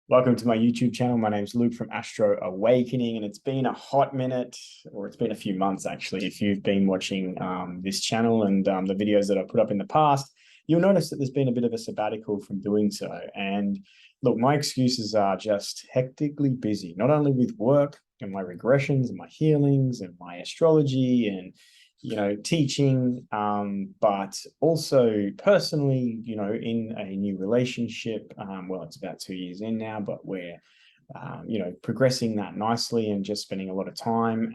Welcome to my YouTube channel. My name's Luke from Astro Awakening, and it's been a hot minute, or it's been a few months actually. If you've been watching this channel and the videos that I put up in the past, you'll notice that there's been a bit of a sabbatical from doing so. And look, my excuses are just hectically busy, not only with work and my regressions and my healings and my astrology and teaching, but also personally, in a new relationship. Well, it's about 2 years in now, but we're, progressing that nicely and just spending a lot of time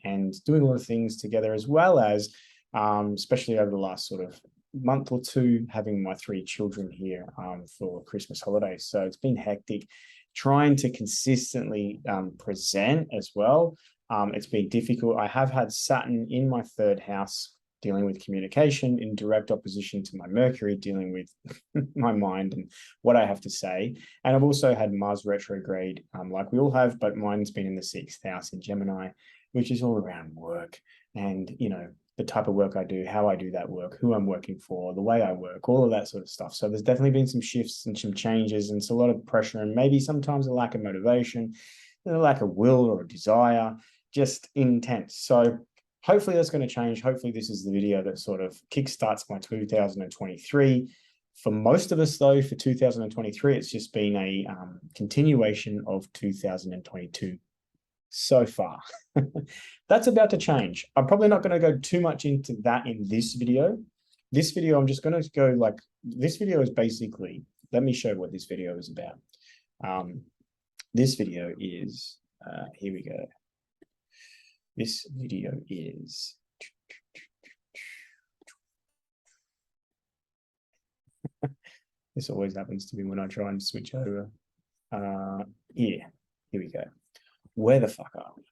and doing a lot of things together, as well as, especially over the last sort of month or two, having my 3 children here for Christmas holidays. So it's been hectic trying to consistently present as well. It's been difficult. I have had Saturn in my third house dealing with communication in direct opposition to my Mercury dealing with my mind and what I have to say. And I've also had Mars retrograde, like we all have, but mine's been in the 6th house in Gemini, which is all around work and, the type of work I do, how I do that work, who I'm working for, the way I work, all of that sort of stuff. So there's definitely been some shifts and some changes, and it's a lot of pressure and maybe sometimes a lack of motivation, a lack of will or a desire, just intense. So hopefully that's going to change. Hopefully this is the video that sort of kickstarts my 2023. For most of us though, for 2023, it's just been a continuation of 2022 so far. That's about to change. I'm probably not going to go too much into that in this video. This video, I'm just going to go like, this video is basically, let me show what this video is about. This video is, here we go. This video is this always happens to me when I try and switch over. Here we go. Where the fuck are we?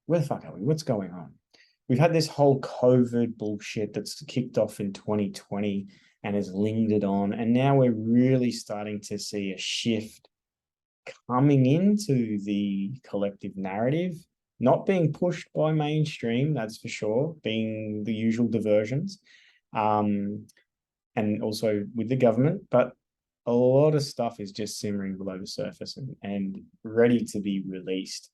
Where the fuck are we? What's going on? We've had this whole COVID bullshit that's kicked off in 2020 and has lingered on, and now we're really starting to see a shift coming into the collective narrative, not being pushed by mainstream, that's for sure, being the usual diversions, and also with the government, but a lot of stuff is just simmering below the surface and ready to be released.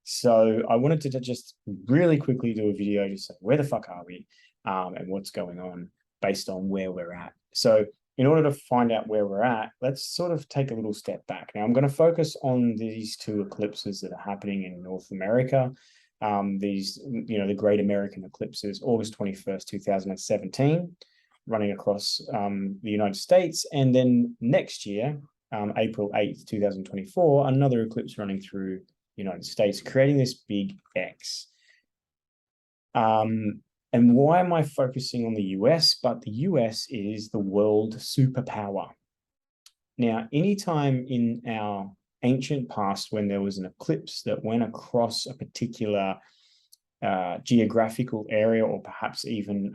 So I wanted to just really quickly do a video to say, where the fuck are we and what's going on based on where we're at. So in order to find out where we're at, let's sort of take a little step back. Now, I'm going to focus on these 2 eclipses that are happening in North America. The Great American Eclipses, August 21st, 2017, running across the United States. And then next year, April 8th, 2024, another eclipse running through the United States, creating this big X. And why am I focusing on the US? But the US is the world superpower. Now, anytime in our ancient past when there was an eclipse that went across a particular geographical area, or perhaps even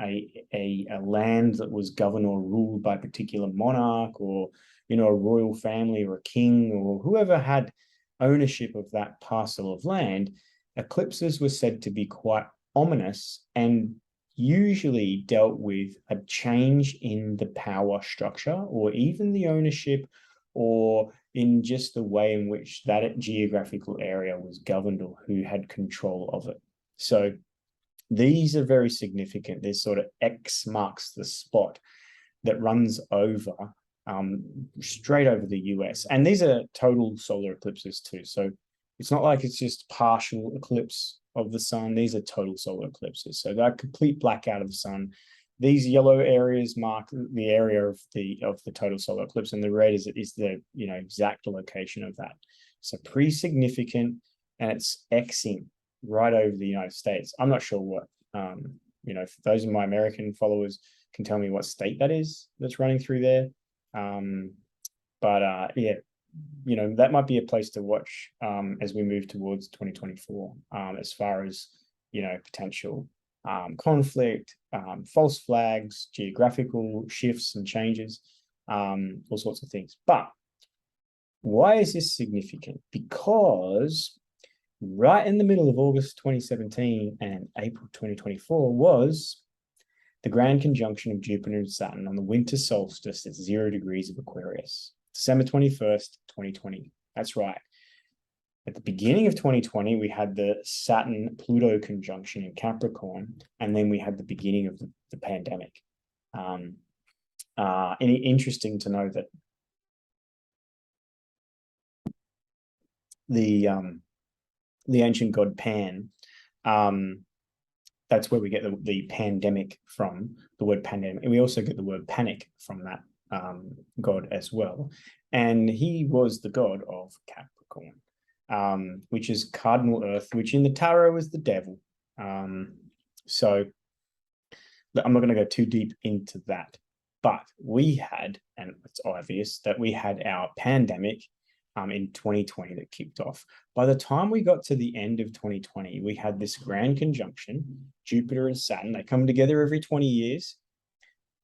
a land that was governed or ruled by a particular monarch, or a royal family or a king or whoever had ownership of that parcel of land, eclipses were said to be quite ominous and usually dealt with a change in the power structure or even the ownership, or in just the way in which that geographical area was governed or who had control of it. So these are very significant. There's sort of X marks the spot that runs over straight over the US. And these are total solar eclipses too. So it's not like it's just partial eclipse of the sun. These are total solar eclipses. So they're complete blackout of the sun. These yellow areas mark the area of the total solar eclipse, and the red is the exact location of that. So pretty significant, and it's Xing right over the United States. I'm not sure what for those of my American followers can tell me what state that is that's running through there. Yeah, that might be a place to watch as we move towards 2024, as far as, potential conflict, false flags, geographical shifts and changes, all sorts of things. But why is this significant? Because right in the middle of August 2017 and April 2024 was the grand conjunction of Jupiter and Saturn on the winter solstice at 0 degrees of Aquarius. December 21st, 2020. That's right. At the beginning of 2020, we had the Saturn-Pluto conjunction in Capricorn, and then we had the beginning of the pandemic. Interesting to know that the ancient god Pan, that's where we get the pandemic from, the word pandemic. And we also get the word panic from that god as well. And he was the god of Capricorn, which is cardinal earth, which in the tarot is the devil. So I'm not going to go too deep into that, but we had, and it's obvious that we had our pandemic in 2020 that kicked off. By the time we got to the end of 2020, we had this grand conjunction, Jupiter and Saturn. They come together every 20 years.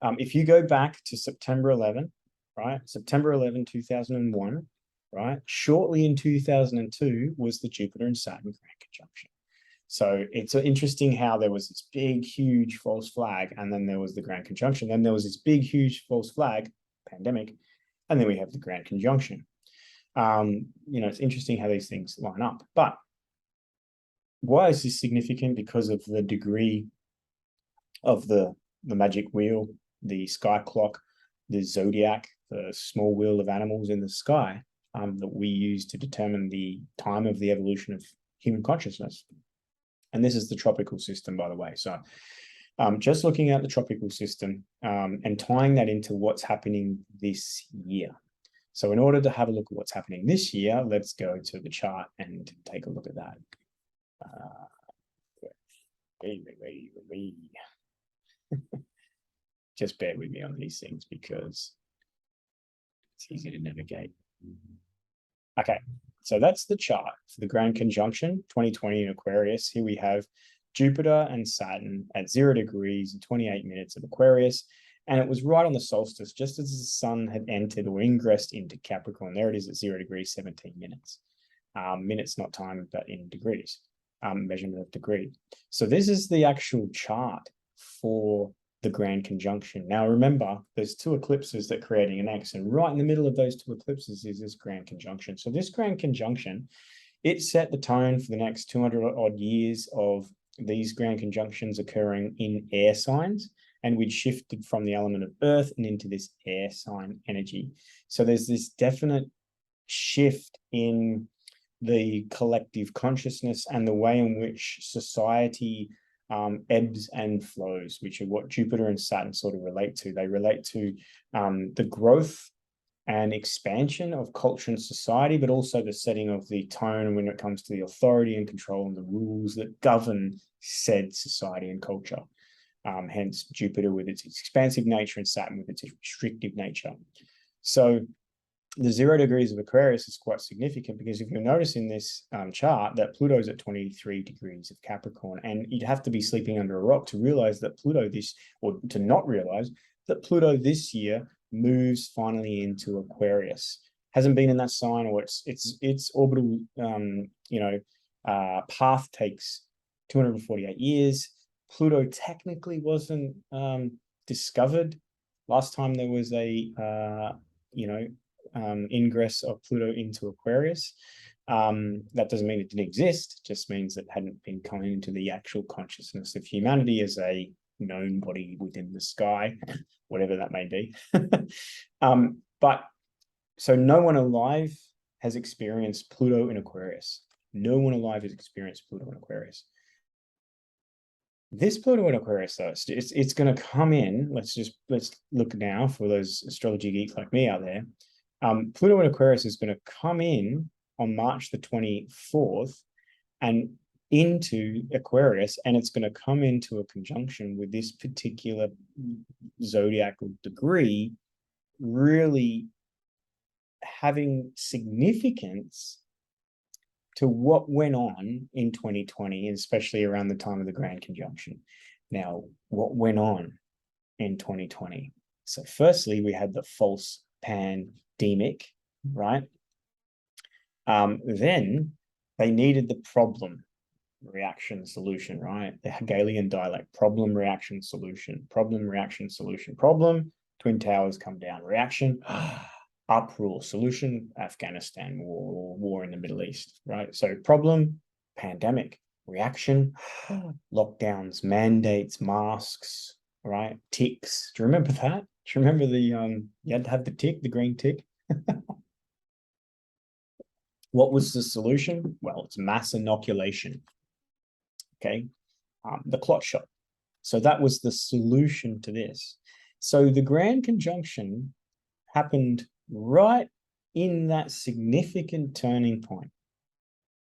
If you go back to September 11, right? September 11, 2001, right? Shortly in 2002 was the Jupiter and Saturn grand conjunction. So it's interesting how there was this big, huge false flag, and then there was the grand conjunction. Then there was this big, huge false flag, pandemic, and then we have the grand conjunction. It's interesting how these things line up. But why is this significant? Because of the degree of the magic wheel, the sky clock, the zodiac, the small wheel of animals in the sky that we use to determine the time of the evolution of human consciousness. And this is the tropical system, by the way. So just looking at the tropical system and tying that into what's happening this year. So in order to have a look at what's happening this year, let's go to the chart and take a look at that. Just bear with me on these things because it's easy to navigate. Okay, so that's the chart for the grand conjunction 2020 in Aquarius. Here we have Jupiter and Saturn at 0 degrees and 28 minutes of Aquarius. And it was right on the solstice, just as the sun had entered or ingressed into Capricorn. There it is at 0 degrees, 17 minutes. Minutes, not time, but in degrees, measurement of degree. So this is the actual chart for the grand conjunction. Now, remember, there's two eclipses that are creating an X, and right in the middle of those two eclipses is this grand conjunction. So this grand conjunction, it set the tone for the next 200 odd years of these grand conjunctions occurring in air signs. And we'd shifted from the element of earth and into this air sign energy. So there's this definite shift in the collective consciousness and the way in which society ebbs and flows, which are what Jupiter and Saturn sort of relate to. They relate to the growth and expansion of culture and society, but also the setting of the tone when it comes to the authority and control and the rules that govern said society and culture. Hence Jupiter with its expansive nature and Saturn with its restrictive nature. So the 0 degrees of Aquarius is quite significant because if you'll notice in this chart that Pluto is at 23 degrees of Capricorn, and you'd have to be sleeping under a rock to realize that to not realize that Pluto this year moves finally into Aquarius. Hasn't been in that sign, or its orbital path takes 248 years. Pluto technically wasn't discovered. Last time there was a ingress of Pluto into Aquarius. That doesn't mean it didn't exist, it just means it hadn't been coming into the actual consciousness of humanity as a known body within the sky, whatever that may be. But so no one alive has experienced Pluto in Aquarius. No one alive has experienced Pluto in Aquarius. This Pluto in Aquarius, though, it's going to come in. Let's look now for those astrology geeks like me out there. Pluto in Aquarius is going to come in on March the 24th and into Aquarius, and it's going to come into a conjunction with this particular zodiacal degree, really having significance to what went on in 2020, especially around the time of the grand conjunction. Now, what went on in 2020? So firstly, we had the false pandemic, right? Then they needed the problem, reaction, solution, right? The Hegelian dialect, problem, reaction, solution, problem, reaction, solution, problem, twin towers come down, reaction, uproar. Solution, Afghanistan war, war in the Middle East, right? So problem, pandemic. Reaction, lockdowns, mandates, masks, right? Ticks. Do you remember that? Do you remember the you had to have the tick, the green tick? What was the solution? Well, it's mass inoculation. Okay, the clot shot. So that was the solution to this. So the grand conjunction happened right in that significant turning point.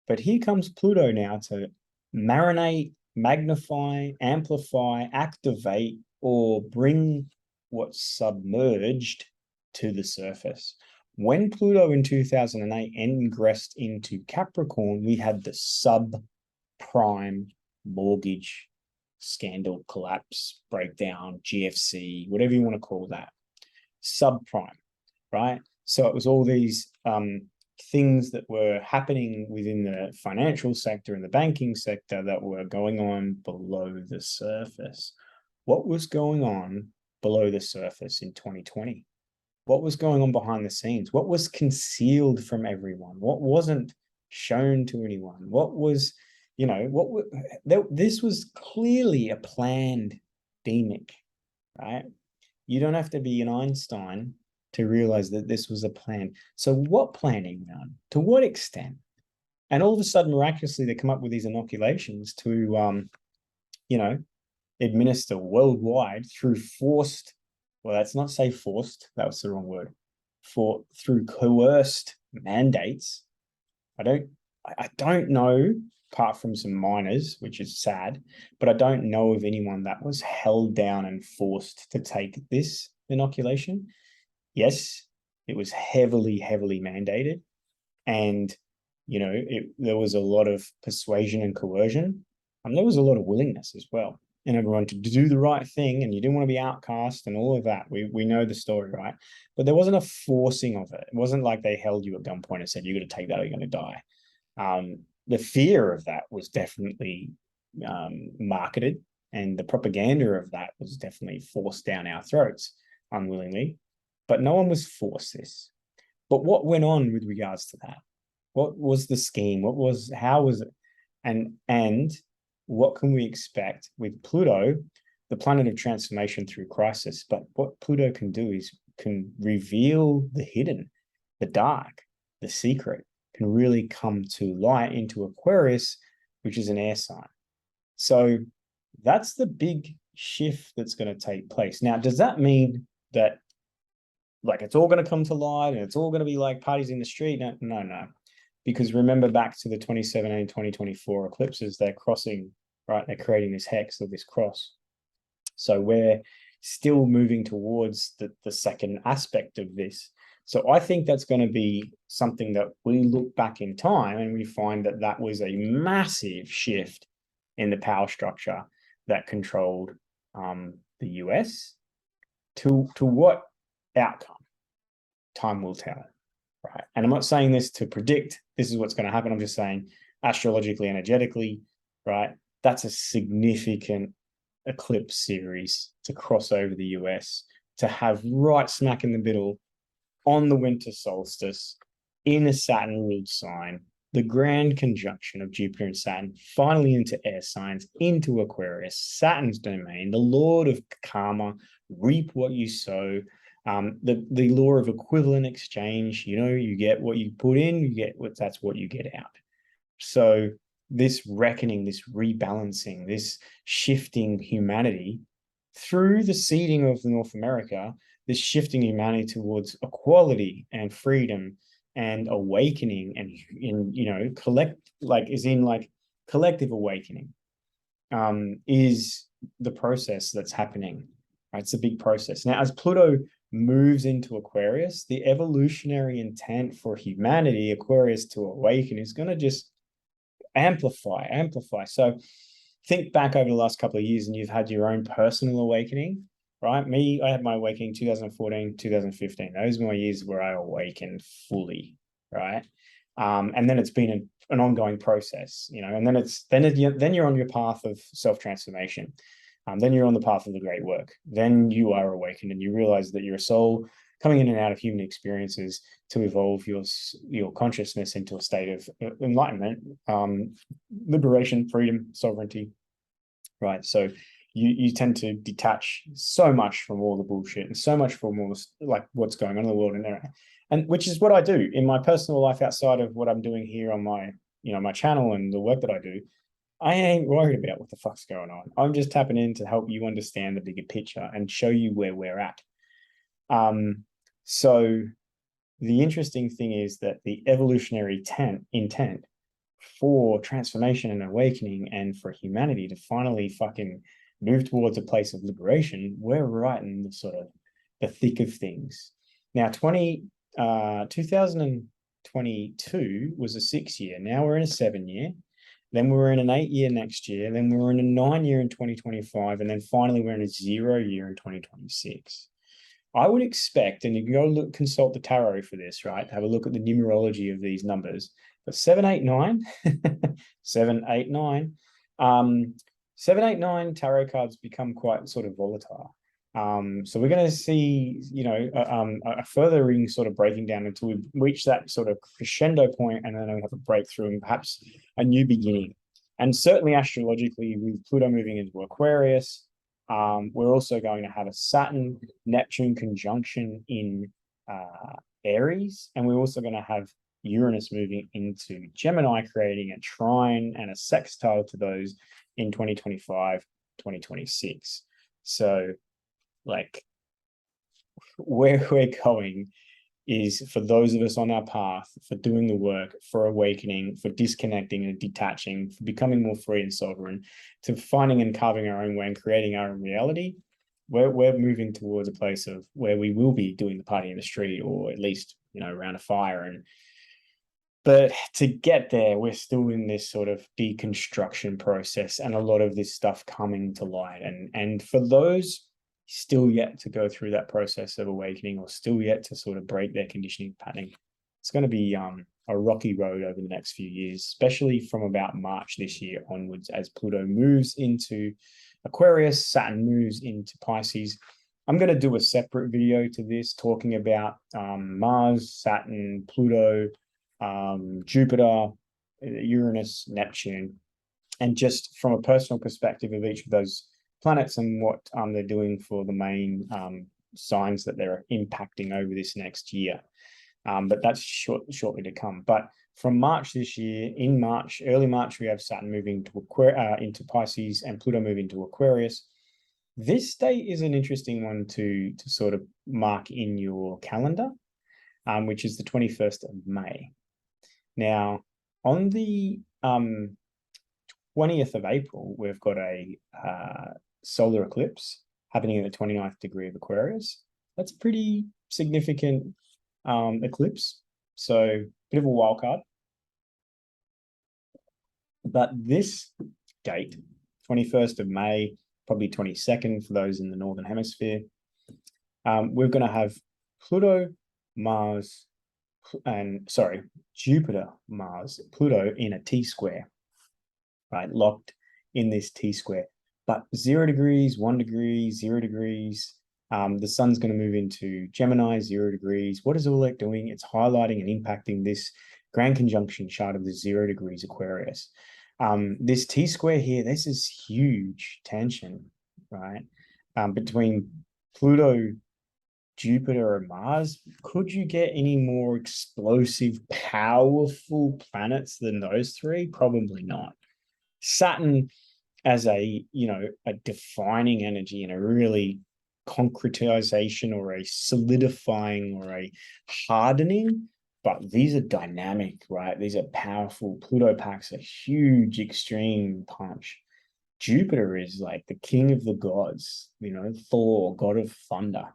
But here comes Pluto now to marinate, magnify, amplify, activate, or bring what's submerged to the surface. When Pluto in 2008 ingressed into Capricorn, we had the subprime mortgage scandal, collapse, breakdown, GFC, whatever you want to call that. Subprime, right? So it was all these things that were happening within the financial sector and the banking sector that were going on below the surface. What was going on below the surface in 2020? What was going on behind the scenes? What was concealed from everyone? What wasn't shown to anyone? What was, you know, this was clearly a planned demic, right? You don't have to be an Einstein to realize that this was a plan. So what planning done? To what extent? And all of a sudden, miraculously, they come up with these inoculations to, you know, administer worldwide through forced, well, that's not say forced, that was the wrong word, through coerced mandates. I don't know, apart from some minors, which is sad, but I don't know of anyone that was held down and forced to take this inoculation. Yes, it was heavily mandated. And, you know, there was a lot of persuasion and coercion. And there was a lot of willingness as well. And everyone to do the right thing, and you didn't want to be outcast and all of that. We know the story, right? But there wasn't a forcing of it. It wasn't like they held you at gunpoint and said, you're going to take that or you're going to die. The fear of that was definitely marketed, and the propaganda of that was definitely forced down our throats unwillingly. But no one was forced this. But what went on with regards to that? What was the scheme? How was it? And what can we expect with Pluto, the planet of transformation through crisis? But what Pluto can do is can reveal the hidden, the dark, the secret, can really come to light into Aquarius, which is an air sign. So that's the big shift that's going to take place. Now, does that mean that like it's all going to come to light and it's all going to be like parties in the street? No. Because remember back to the 2017, 2024 eclipses, they're crossing, right? They're creating this hex or this cross. So we're still moving towards the second aspect of this. So I think that's going to be something that we look back in time and we find that that was a massive shift in the power structure that controlled the US. To what outcome? Time will tell, right? And I'm not saying this to predict this is what's going to happen. I'm just saying astrologically, energetically, right? That's a significant eclipse series to cross over the US, to have right smack in the middle on the winter solstice in a Saturn ruled sign, the grand conjunction of Jupiter and Saturn, finally into air signs, into Aquarius, Saturn's domain, the Lord of karma, reap what you sow, the law of equivalent exchange, you know, you get what you put in, you get that's what you get out. So this reckoning, this rebalancing, this shifting humanity through the seeding of North America, this shifting humanity towards equality and freedom and awakening and you know, collective awakening is the process that's happening. Right? It's a big process. Now, as Pluto moves into Aquarius, the evolutionary intent for humanity, Aquarius to awaken, is going to just amplify. So think back over the last couple of years and you've had your own personal awakening, right? I had my awakening 2014, 2015. Those were my years where I awakened fully, right? And then it's been an ongoing process, you know, and then you're on your path of self-transformation. Then you're on the path of the great work. Then you are awakened and you realize that you're a soul coming in and out of human experiences to evolve your consciousness into a state of enlightenment, liberation, freedom, sovereignty, right? So you tend to detach so much from all the bullshit and so much from all this, like what's going on in the world and there, and which is what I do in my personal life outside of what I'm doing here on my my channel and the work that I do. I ain't worried about what the fuck's going on. I'm just tapping in to help you understand the bigger picture and show you where we're at. So the interesting thing is that the evolutionary intent for transformation and awakening and for humanity to finally fucking move towards a place of liberation, we're right in the sort of the thick of things. Now, 2022 was a 6-year. Now we're in a 7-year. Then we're in an 8-year next year. Then we're in a 9-year in 2025. And then finally, we're in a 0-year in 2026. I would expect, and you can go consult the tarot for this, right? Have a look at the numerology of these numbers. But 789, 789, 789 tarot cards become quite sort of volatile. So we're going to see, a furthering sort of breaking down until we reach that sort of crescendo point, and then we have a breakthrough and perhaps a new beginning. And certainly astrologically, with Pluto moving into Aquarius, we're also going to have a Saturn-Neptune conjunction in Aries, and we're also going to have Uranus moving into Gemini, creating a trine and a sextile to those in 2025, 2026. So, like, where we're going is for those of us on our path, for doing the work, for awakening, for disconnecting and detaching, for becoming more free and sovereign, to finding and carving our own way and creating our own reality. We're moving towards a place of where we will be doing the party in the street, or at least, around a fire. But to get there, we're still in this sort of deconstruction process and a lot of this stuff coming to light. And for those still yet to go through that process of awakening, or still yet to sort of break their conditioning pattern, it's going to be a rocky road over the next few years, especially from about March this year onwards, as Pluto moves into Aquarius, Saturn moves into Pisces. I'm going to do a separate video to this, talking about Mars, Saturn, Pluto, Jupiter, Uranus, Neptune, and just from a personal perspective of each of those planets and what they're doing for the main signs that they're impacting over this next year. But that's shortly to come. But from March this year, in March, early March, we have Saturn moving to into Pisces and Pluto moving to Aquarius. This date is an interesting one to sort of mark in your calendar, which is the 21st of May. Now, on the 20th of April, we've got a solar eclipse happening in the 29th degree of Aquarius. That's a pretty significant eclipse. So, bit of a wild card. But this date, 21st of May, probably 22nd for those in the Northern Hemisphere, we're going to have Pluto, Mars, Jupiter, Mars, Pluto in a T-square, right? Locked in this T-square. But 0 degrees, 1 degree, 0 degrees. The sun's going to move into Gemini, 0 degrees. What is all that doing? It's highlighting and impacting this grand conjunction chart of the 0 degrees Aquarius. This T-square here, this is huge tension, right? Between Pluto, Jupiter, and Mars. Could you get any more explosive, powerful planets than those three? Probably not. Saturn as a defining energy and a really concretization or a solidifying or a hardening, but these are dynamic, right? These are powerful. Pluto packs a huge extreme punch. Jupiter is like the king of the gods, Thor, god of thunder.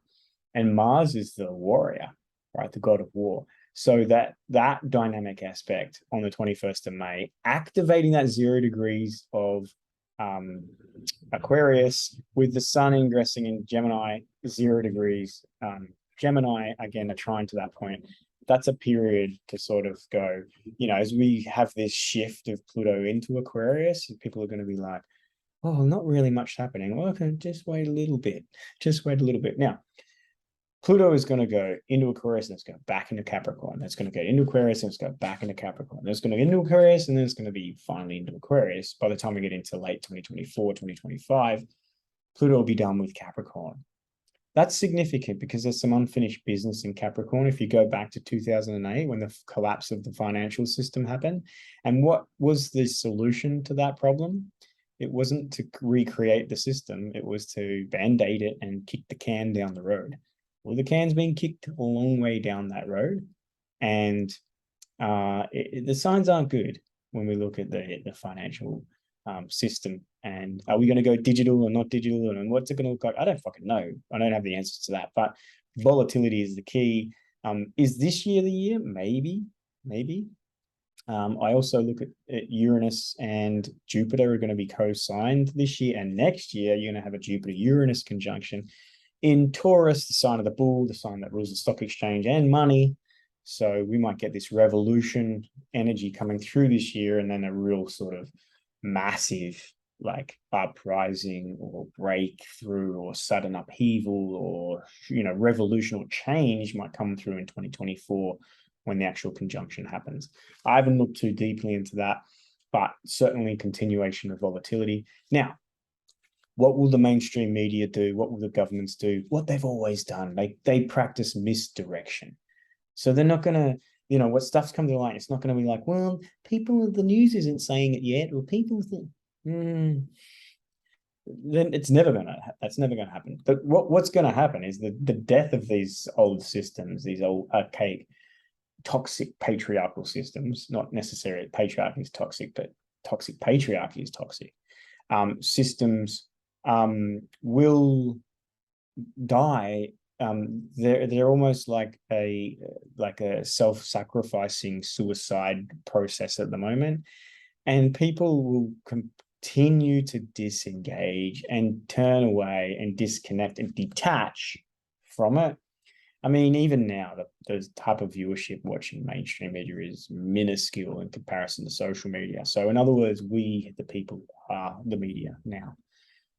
And Mars is the warrior, right? The god of war. So that dynamic aspect on the 21st of May, activating that 0 degrees of Aquarius with the sun ingressing in Gemini, 0 degrees. Gemini, again, a trine to that point. That's a period to sort of go, as we have this shift of Pluto into Aquarius, people are going to be like, oh, not really much happening. Well, okay, just wait a little bit. Just wait a little bit. Now, Pluto is going to go into Aquarius and it's going back into Capricorn. It's going to go into Aquarius and it's going back into Capricorn. Then it's going to get into Aquarius and then it's going to be finally into Aquarius. By the time we get into late 2024, 2025, Pluto will be done with Capricorn. That's significant because there's some unfinished business in Capricorn. If you go back to 2008, when the collapse of the financial system happened, and what was the solution to that problem? It wasn't to recreate the system. It was to band-aid it and kick the can down the road. Well, the can's been kicked a long way down that road, and the signs aren't good when we look at the financial system. And are we going to go digital or not digital, and what's it going to look like? I don't fucking know. I don't have the answers to that, but volatility is the key. Is this year the year? Maybe. I also look at Uranus and Jupiter are going to be co-signed this year, and next year you're going to have a Jupiter-Uranus conjunction in Taurus, the sign of the bull, the sign that rules the stock exchange and money. So we might get this revolution energy coming through this year, and then a real sort of massive like uprising or breakthrough or sudden upheaval or revolution or change might come through in 2024 when the actual conjunction happens. I haven't looked too deeply into that, but certainly continuation of volatility. Now, what will the mainstream media do? What will the governments do? What they've always done. They practice misdirection. So they're not going to, what stuff's come to light, it's not going to be like, well, the news isn't saying it yet, or people think, then that's never going to happen. But what's going to happen is the death of these old systems, these old archaic, toxic patriarchal systems, not necessarily patriarchy is toxic, but toxic patriarchy is toxic. Systems will die. They're almost like a self-sacrificing suicide process at the moment, and people will continue to disengage and turn away and disconnect and detach from it. I mean, even now, the type of viewership watching mainstream media is minuscule in comparison to social media. So in other words, we, the people, are the media now.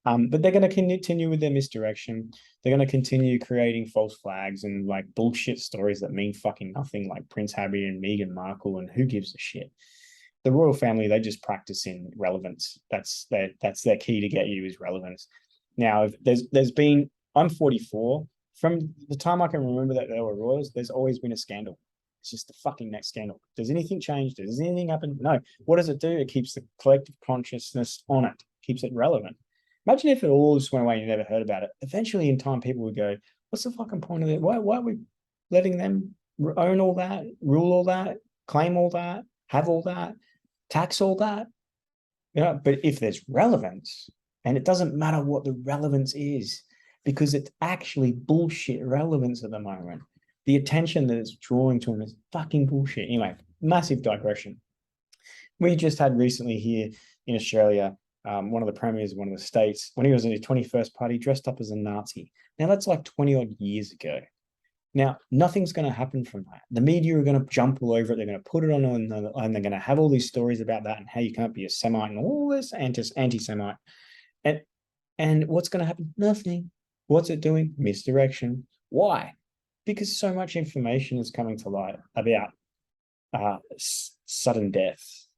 But they're going to continue with their misdirection. They're going to continue creating false flags and like bullshit stories that mean fucking nothing, like Prince Harry and Meghan Markle, and who gives a shit? The royal family, they just practice in relevance. That's their key to get you, is relevance. Now, if there's been, I'm 44. From the time I can remember that they were royals, there's always been a scandal. It's just the fucking next scandal. Does anything change? Does anything happen? No. What does it do? It keeps the collective consciousness on it, keeps it relevant. Imagine if it all just went away and you never heard about it. Eventually, in time, people would go, what's the fucking point of it? Why are we letting them own all that, rule all that, claim all that, have all that, tax all that? But if there's relevance, and it doesn't matter what the relevance is, because it's actually bullshit relevance at the moment. The attention that it's drawing to them is fucking bullshit. Anyway, massive digression. We just had recently here in Australia, one of the premiers of one of the states, when he was in his 21st party, dressed up as a Nazi. Now, that's like 20 odd years ago. Now, nothing's going to happen from that. The media are going to jump all over it. They're going to put it on, and they're going to have all these stories about that and how you can't be a Semite and all this anti-Semite. And what's going to happen? Nothing. What's it doing? Misdirection. Why? Because so much information is coming to light about sudden death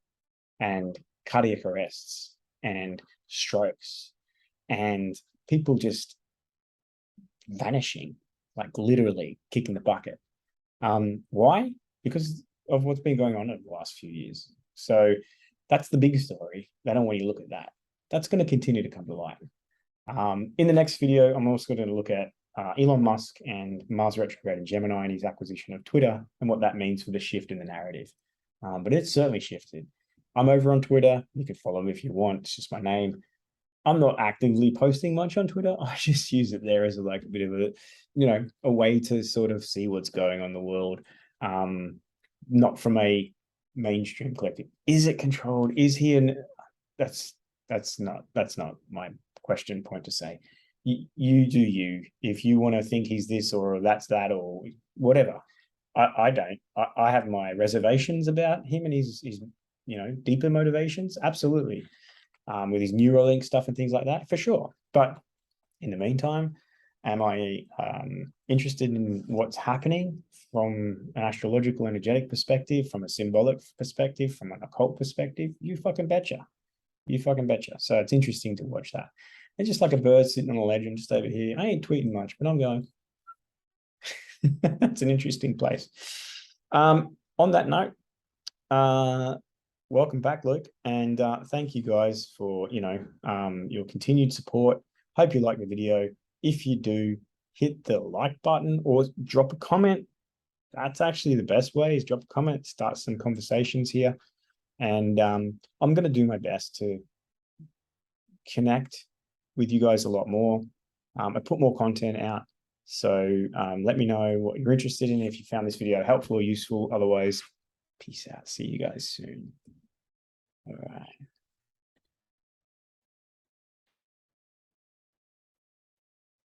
and cardiac arrests and strokes and people just vanishing, like literally kicking the bucket. Why? Because of what's been going on in the last few years. So that's the big story. They don't want you to look at that. That's going to continue to come to light. In the next video, I'm also going to look at Elon Musk and Mars retrograde in Gemini and his acquisition of Twitter and what that means for the shift in the narrative. But it's certainly shifted. I'm over on Twitter. You can follow me if you want. It's just my name. I'm not actively posting much on Twitter. I just use it there as a bit of a way to sort of see what's going on in the world. Not from a mainstream collective. Is it controlled? Is he that's not my point to say. You do you. If you want to think he's this or that's that or whatever. I don't. I have my reservations about him and his deeper motivations. Absolutely. With his Neuralink stuff and things like that, for sure. But in the meantime, Am I interested in what's happening from an astrological energetic perspective, from a symbolic perspective, from an occult perspective? You fucking betcha. You fucking betcha. So it's interesting to watch that. It's just like a bird sitting on a ledge just over here. I ain't tweeting much, but I'm going. It's an interesting place. On that note, welcome back, Luke, and thank you guys for your continued support. Hope you like the video. If you do, hit the like button or drop a comment. That's actually the best way, is drop a comment, start some conversations here. And I'm going to do my best to connect with you guys a lot more. I put more content out. So let me know what you're interested in, if you found this video helpful or useful. Otherwise, peace out. See you guys soon. All right.